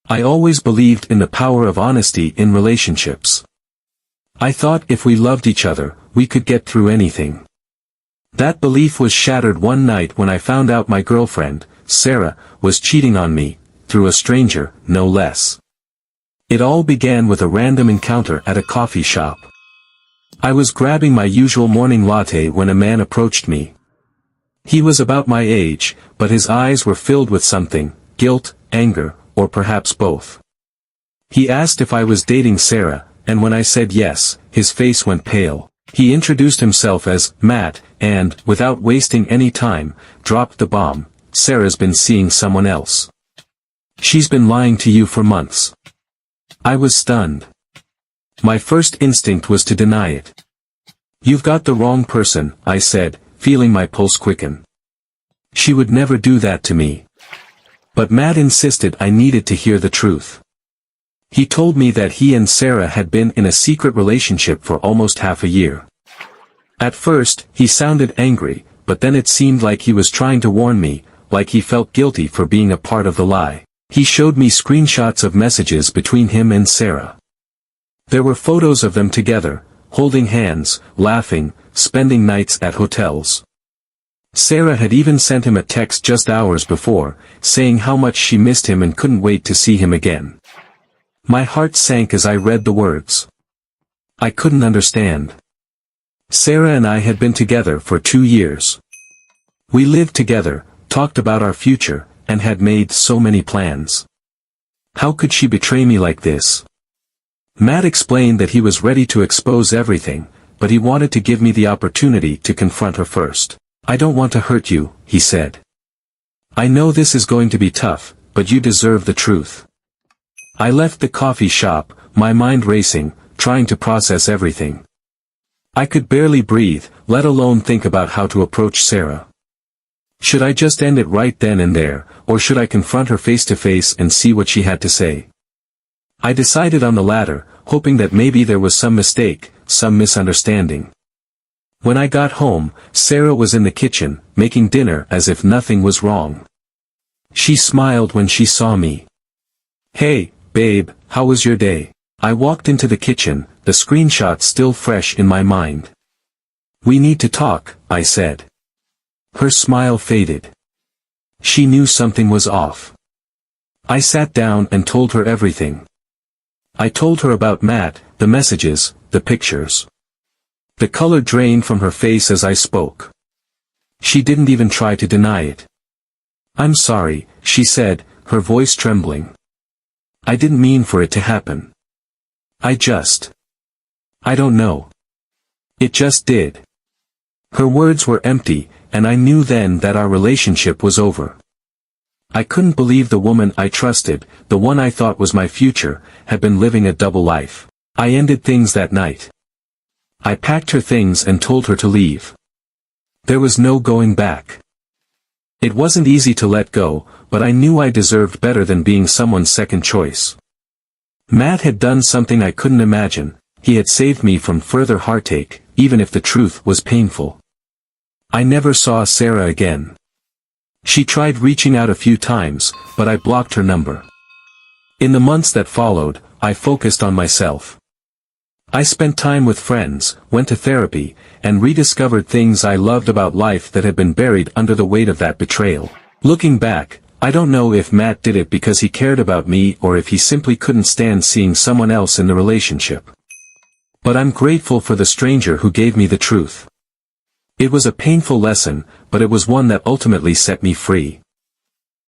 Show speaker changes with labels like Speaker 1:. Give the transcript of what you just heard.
Speaker 1: I always believed in the power of honesty in relationships. I thought if we loved each other, we could get through anything. That belief was shattered one night when I found out my girlfriend, Sarah, was cheating on me, through a stranger, no less. It all began with a random encounter at a coffee shop. I was grabbing my usual morning latte when a man approached me. He was about my age, but his eyes were filled with something, guilt, anger, or perhaps both. He asked if I was dating Sarah, and when I said yes, his face went pale. He introduced himself as Matt, and, without wasting any time, dropped the bomb: Sarah's been seeing someone else. She's been lying to you for months. I was stunned. My first instinct was to deny it. You've got the wrong person, I said, feeling my pulse quicken. She would never do that to me. But Matt insisted I needed to hear the truth. He told me that he and Sarah had been in a secret relationship for almost half a year. At first, he sounded angry, but then it seemed like he was trying to warn me, like he felt guilty for being a part of the lie. He showed me screenshots of messages between him and Sarah. There were photos of them together, holding hands, laughing, spending nights at hotels. Sarah had even sent him a text just hours before, saying how much she missed him and couldn't wait to see him again. My heart sank as I read the words. I couldn't understand. Sarah and I had been together for 2 years. We lived together, talked about our future, and had made so many plans. How could she betray me like this? Matt explained that he was ready to expose everything, but he wanted to give me the opportunity to confront her first. I don't want to hurt you, he said. I know this is going to be tough, but you deserve the truth. I left the coffee shop, my mind racing, trying to process everything. I could barely breathe, let alone think about how to approach Sarah. Should I just end it right then and there, or should I confront her face to face and see what she had to say? I decided on the latter, hoping that maybe there was some mistake, some misunderstanding. When I got home, Sarah was in the kitchen, making dinner as if nothing was wrong. She smiled when she saw me. Hey, babe, how was your day? I walked into the kitchen, the screenshot still fresh in my mind. We need to talk, I said. Her smile faded. She knew something was off. I sat down and told her everything. I told her about Matt, the messages, the pictures. The color drained from her face as I spoke. She didn't even try to deny it. I'm sorry, she said, her voice trembling. I didn't mean for it to happen. I don't know. It just did. Her words were empty, and I knew then that our relationship was over. I couldn't believe the woman I trusted, the one I thought was my future, had been living a double life. I ended things that night. I packed her things and told her to leave. There was no going back. It wasn't easy to let go, but I knew I deserved better than being someone's second choice. Matt had done something I couldn't imagine. He had saved me from further heartache, even if the truth was painful. I never saw Sarah again. She tried reaching out a few times, but I blocked her number. In the months that followed, I focused on myself. I spent time with friends, went to therapy, and rediscovered things I loved about life that had been buried under the weight of that betrayal. Looking back, I don't know if Matt did it because he cared about me or if he simply couldn't stand seeing someone else in the relationship. But I'm grateful for the stranger who gave me the truth. It was a painful lesson, but it was one that ultimately set me free.